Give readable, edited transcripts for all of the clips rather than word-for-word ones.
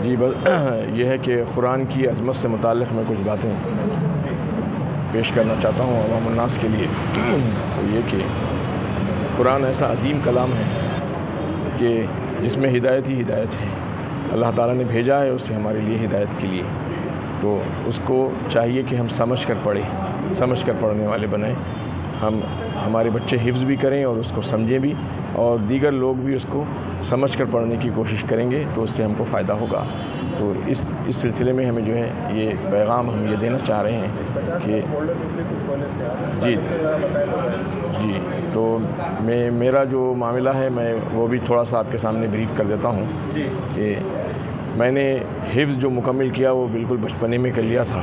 जी बस ये है कि कुरान की अज़मत से मुताल्लिक़ मैं कुछ बातें पेश करना चाहता हूँ अवाम उन्नास के लिए। तो ये कि कुरान ऐसा अज़ीम कलाम है कि जिसमें हिदायत ही हिदायत है। अल्लाह ताला ने भेजा है उसे हमारे लिए हिदायत के लिए, तो उसको चाहिए कि हम समझ कर पढ़ें, समझ कर पढ़ने वाले बनें। हमारे बच्चे हिफ्ज़ भी करें और उसको समझें भी, और दीगर लोग भी उसको समझ कर पढ़ने की कोशिश करेंगे तो उससे हमको फ़ायदा होगा। तो इस सिलसिले में हमें जो है ये पैगाम हम ये देना चाह रहे हैं कि जी तो मेरा जो मामला है मैं वो भी थोड़ा सा आपके सामने ब्रीफ़ कर देता हूँ कि मैंने हिफ्ज़ जो मुकम्मल किया वो बिल्कुल बचपने में कर लिया था,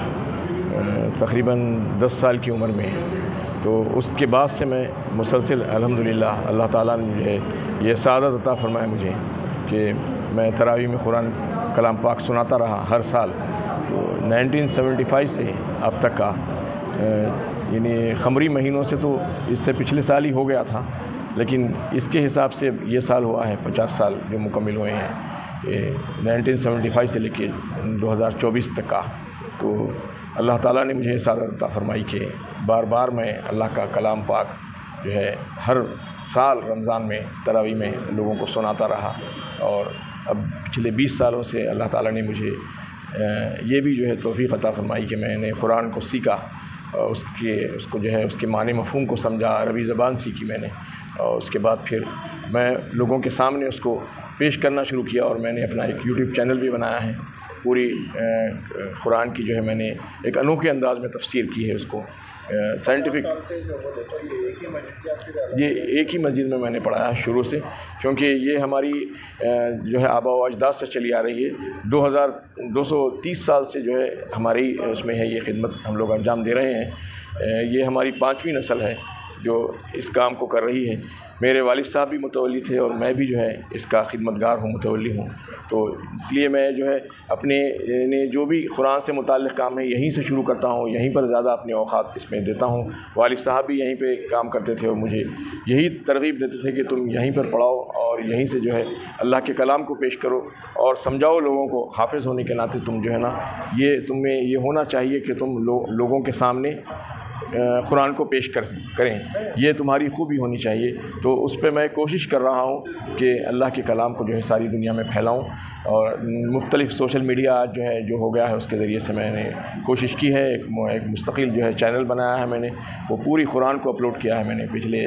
तकरीबन 10 साल की उम्र में। तो उसके बाद से मैं मुसलसिल अल्हम्दुलिल्लाह अल्लाह ताला ने जो है ये सादत अता फ़रमाया मुझे कि मैं तरावी में कुरान कलाम पाक सुनाता रहा हर साल। तो 1975 से अब तक का यानी ख़मरी महीनों से तो इससे पिछले साल ही हो गया था, लेकिन इसके हिसाब से ये साल हुआ है 50 साल जो मुकम्मल हुए हैं 1975 से लेके 2024 तक का। तो अल्लाह ताला ने मुझे सादत अता फ़रमाई कि बार बार मैं अल्लाह का कलाम पाक जो है हर साल रमज़ान में तरावी में लोगों को सुनाता रहा। और अब पिछले 20 सालों से अल्लाह ताला ने मुझे ये भी जो है तौफ़ीक़ अता फ़रमाई कि मैंने कुरान को सीखा, उसको जो है उसके मानी मफ़हूम को समझा, अरबी ज़बान सीखी मैंने, और उसके बाद फिर मैं लोगों के सामने उसको पेश करना शुरू किया। और मैंने अपना एक यूट्यूब चैनल भी बनाया है। पूरी कुरान की जो है मैंने एक अनोखे अंदाज में तफसीर की है उसको साइंटिफिक। ये एक ही मस्जिद में मैंने पढ़ा है शुरू से, क्योंकि ये हमारी जो है आबा व अजदाद से चली आ रही है। 2230 साल से जो है हमारी उसमें है ये खिदमत हम लोग अंजाम दे रहे हैं। ये हमारी 5वीं नस्ल है जो इस काम को कर रही है। मेरे वालिद साहब भी मुतवल्ली थे और मैं भी जो है इसका खिदमतगार हूँ, मुतवल्ली हूँ। तो इसलिए मैं जो है अपने जो भी कुरान से मुताल्लिक़ काम है यहीं से शुरू करता हूँ, यहीं पर ज़्यादा अपने औक़ात इसमें देता हूँ। वालिद साहब भी यहीं पे काम करते थे और मुझे यही तरग़ीब देते थे कि तुम यहीं पर पढ़ाओ और यहीं से जो है अल्लाह के कलाम को पेश करो और समझाओ लोगों को। हाफ़िज़ होने के नाते तुम जो है ना ये तुम्हें ये होना चाहिए कि तुम लोगों के सामने कुरान को पेश करें, ये तुम्हारी खूबी होनी चाहिए। तो उस पर मैं कोशिश कर रहा हूँ कि अल्लाह के कलाम को जो है सारी दुनिया में फैलाऊँ। और मुख्तलिफ़ सोशल मीडिया जो है जो हो गया है उसके ज़रिए से मैंने कोशिश की है। एक मुस्तकिल जो है चैनल बनाया है मैंने, वो पूरी कुरान को अपलोड किया है मैंने पिछले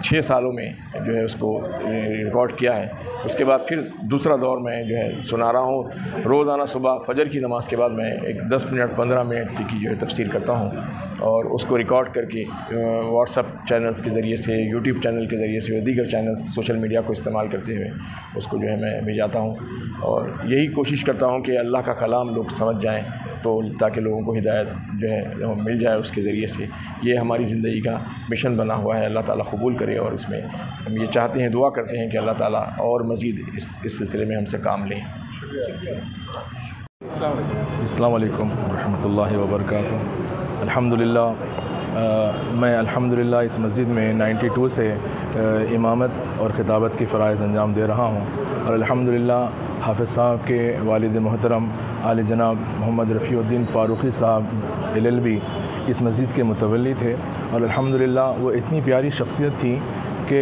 6 सालों में जो है उसको रिकॉर्ड किया है। उसके बाद फिर दूसरा दौर में जो है सुना रहा हूँ। रोज़ाना सुबह फ़जर की नमाज़ के बाद मैं एक 10 मिनट 15 मिनट की जो है तफसीर करता हूँ और उसको रिकॉर्ड करके व्हाट्सएप चैनल्स के ज़रिए से, यूट्यूब चैनल के ज़रिए से, दीगर चैनल्स सोशल मीडिया को इस्तेमाल करते हुए उसको जो है मैं भेजाता हूँ। और यही कोशिश करता हूँ कि अल्लाह का कलाम लोग समझ जाएँ, तो ताकि लोगों को हिदायत जो है मिल जाए उसके ज़रिए से। ये हमारी ज़िंदगी का मिशन बना हुआ है। अल्लाह ताला कबूल करे और इसमें हम ये चाहते हैं, दुआ करते हैं कि अल्लाह ताला और मज़ीद इस सिलसिले में हमसे काम लें। अस्सलामु अलैकुम रहमतुल्लाहि व बरकातुहू। अल्हम्दुलिल्लाह मैं अल्हम्दुलिल्लाह इस मस्जिद में 92 से इमामत और ख़िताबत की फ़राइज़ अंजाम दे रहा हूँ। और अल्हम्दुलिल्लाह हाफ़िज़ साहब के वालिद मोहतरम आले जनाब मोहम्मद रफ़ीउद्दीन फ़ारूक़ी साहब LLB इस मस्जिद के मुतवल्ली थे। और अल्हम्दुलिल्लाह वो इतनी प्यारी शख्सियत थी कि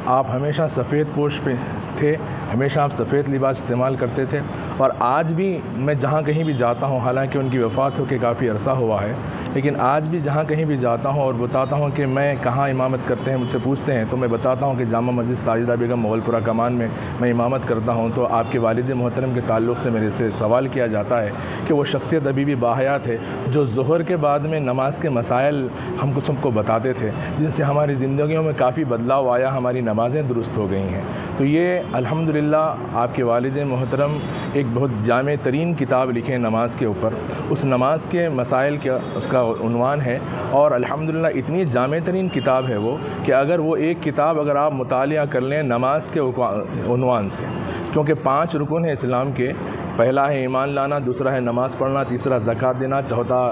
आप हमेशा सफ़ेद पोश पे थे, हमेशा आप सफ़ेद लिबास इस्तेमाल करते थे। और आज भी मैं जहाँ कहीं भी जाता हूँ, हालांकि उनकी वफ़ात हो के काफ़ी अरसा हुआ है, लेकिन आज भी जहाँ कहीं भी जाता हूँ और बताता हूँ कि मैं कहाँ इमामत करते हैं, मुझसे पूछते हैं तो मैं बताता हूँ कि जामा मस्जिद साजिदा बेगम मोगलपुरा कमान में मैं इमामत करता हूँ। तो आपके वालिद मोहतरम के ताल्लुक़ से मेरे से सवाल किया जाता है कि वो शख्सियत अभी भी बाहयात है जो ज़ोहर के बाद में नमाज के मसाइल हमको सबको बताते थे, जिनसे हमारी ज़िंदगियों में काफ़ी बदलाव आया, हमारी नमाज़ें दुरुस्त हो गई हैं। तो ये अल्हम्दुलिल्लाह आपके वालिद मोहतरम एक बहुत जामे तरीन किताब लिखे हैं नमाज के ऊपर। उस नमाज के मसाइल का उसका उन्वान है और अल्हम्दुलिल्लाह इतनी जामे तरीन किताब है वो कि अगर वो एक किताब अगर आप मुतालिया कर लें नमाज के उन्वान से, क्योंकि 5 रुकन हैं इस्लाम के, पहला है ईमान लाना, दूसरा है नमाज़ पढ़ना, तीसरा ज़कात देना, चौथा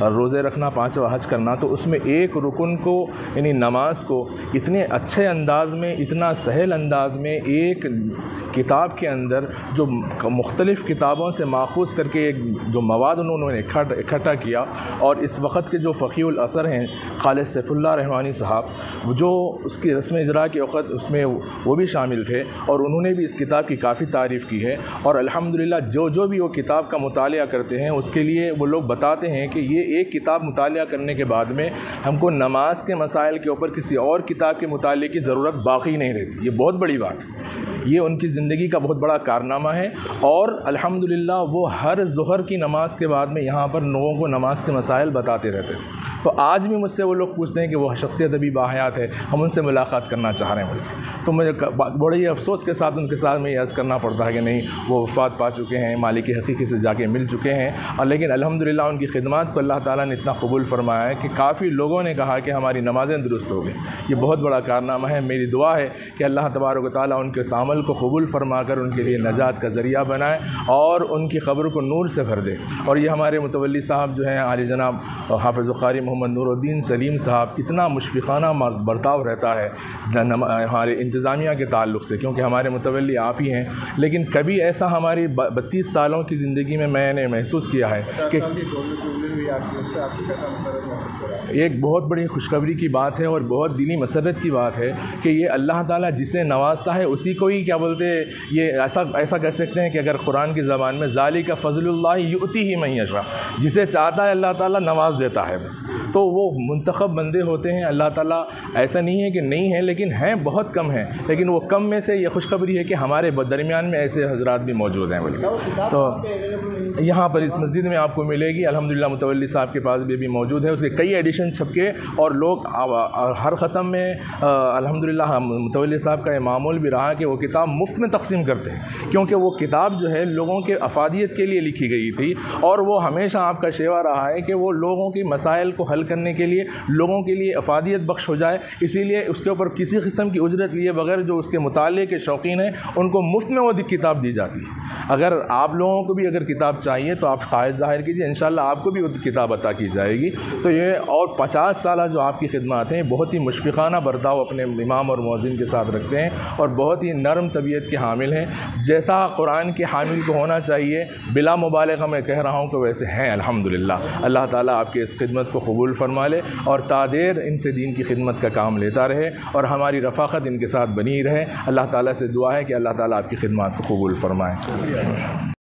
रोज़े रखना, पाँचवा हज करना। तो उसमें एक रुकन को यानी नमाज को इतने अच्छे अंदाज़ में, इतना सहल अंदाज़ में एक किताब के अंदर जो मुख्तलिफ़ किताबों से माखूज़ करके एक जो मवाद उन्होंने इकट्ठा किया, और इस वक्त के जो फ़क़ीहुल असर हैं खालिद सैफुल्लाह रहमानी साहब, जो उसकी रस्म इजरा के वक़्त उसमें वो भी शामिल थे, और उन्होंने भी इस किताब की काफ़ी तारीफ़ की है। और अल्हम्दुलिल्लाह जो भी वो किताब का मुतालिया करते हैं उसके लिए वो लोग बताते हैं कि ये एक किताब मुतालिया करने के बाद में हमको नमाज के मसाइल के ऊपर किसी और किताब के मुताले की ज़रूरत बाकी नहीं रहती। ये बहुत बड़ी बात है, ये उनकी ज़िंदगी का बहुत बड़ा कारनामा है। और अल्हम्दुलिल्लाह वो हर ज़ुहर की नमाज के बाद में यहाँ पर लोगों को नमाज के मसाइल बताते रहते थे। तो आज भी मुझसे वो लोग पूछते हैं कि वो शख्सियत अभी बाहयात है, हम उनसे मुलाकात करना चाह रहे हैं बोल। तो मुझे बड़े ही अफसोस के साथ उनके साथ में ये अर्ज़ करना पड़ता है कि नहीं, वो वफ़ात पा चुके हैं, मालिक हकीकी से जाके मिल चुके हैं। और लेकिन अल्हम्दुलिल्लाह उनकी खिदमत को अल्लाह ताला ने इतना कबूल फरमाया है कि काफ़ी लोगों ने कहा कि हमारी नमाज़ें दुरुस्त हो गई। ये बहुत बड़ा कारनामा है। मेरी दुआ है कि अल्लाह तबारक व तआला उनके इस अमल को कबूल फरमा कर उनके लिए नजात का ज़रिया बनाए और उनकी ख़ब्र को नूर से भर दे। और ये हमारे मुतवल्ली साहब जो हैं आली जनाब हाफ़िज़ क़ारी मोहम्मद नूरुद्दीन सलीम साहब, इतना मुशफ़िक़ाना बर्ताव रहता है हमारे इंतज़ामिया के ताल्लुक़ से, क्योंकि हमारे मुतवल्ली आप ही हैं। लेकिन कभी ऐसा हमारी 32 सालों की ज़िंदगी में मैंने महसूस किया है कि एक बहुत बड़ी खुशखबरी की बात है और बहुत दिली मसरत की बात है कि ये अल्लाह ताला जिसे नवाजता है उसी को ही क्या बोलते हैं, ये ऐसा कह सकते हैं कि अगर कुरान की ज़बान में ज़ालिका फ़ज़लुल्लाह युअतीही मन यशा, जिसे चाहता है अल्लाह ताला नवाज देता है बस। तो वो मुंतखब बंदे होते हैं। अल्लाह ताला ऐसा नहीं है कि नहीं है, लेकिन हैं बहुत कम हैं। लेकिन वो कम में से ये खुशखबरी है कि हमारे दरमियान में ऐसे हज़रात भी मौजूद हैं। बोलिए तो यहाँ पर इस मस्जिद में आपको मिलेगी। अल्हम्दुलिल्लाह मुतवल्ली साहब के पास भी मौजूद है, उसके कई एडिशन छपके, और लोग हर ख़त्म में अल्हम्दुलिल्लाह मुतवल्ली साहब का ये मामूल भी रहा कि वो किताब मुफ्त में तक़सीम करते हैं, क्योंकि वो किताब जो है लोगों के अफादियत के लिए लिखी गई थी। और वो हमेशा आपका शेवा रहा है कि वो लोगों के मसाइल को हल करने के लिए, लोगों के लिए अफादियत बख्श हो जाए। इसीलिए उसके ऊपर किसी किस्म की उजरत लिए बगैर जो उसके मुताले के शौकीन हैं उनको मुफ्त में वो किताब दी जाती है। अगर आप लोगों को भी अगर किताब चाहिए तो आप ख्वाहिश ज़ाहिर कीजिए, इंशाअल्लाह आपको भी वो किताब अता की जाएगी। तो ये और 50 साल जो आपकी खिदमत हैं, बहुत ही मुशफ़िक़ाना बर्ताव अपने इमाम और मौज़िन के साथ रखते हैं और बहुत ही नरम तबीयत के हामिल हैं। जैसा कुरान के हामिल को होना चाहिए, बिला मुबालगा मैं कह रहा हूँ कि वैसे हैं अल्हम्दुलिल्लाह। अल्लाह ताला आपकी इस खिदमत को कबूल फरमा ले और तादेर इनसे दीन की खिदमत का काम लेता रहे और हमारी रफ़ाक़त इनके साथ बनी रहे। अल्लाह ताला से दुआ है कि अल्लाह ताला आपकी खिदमत को कबूल फरमाए।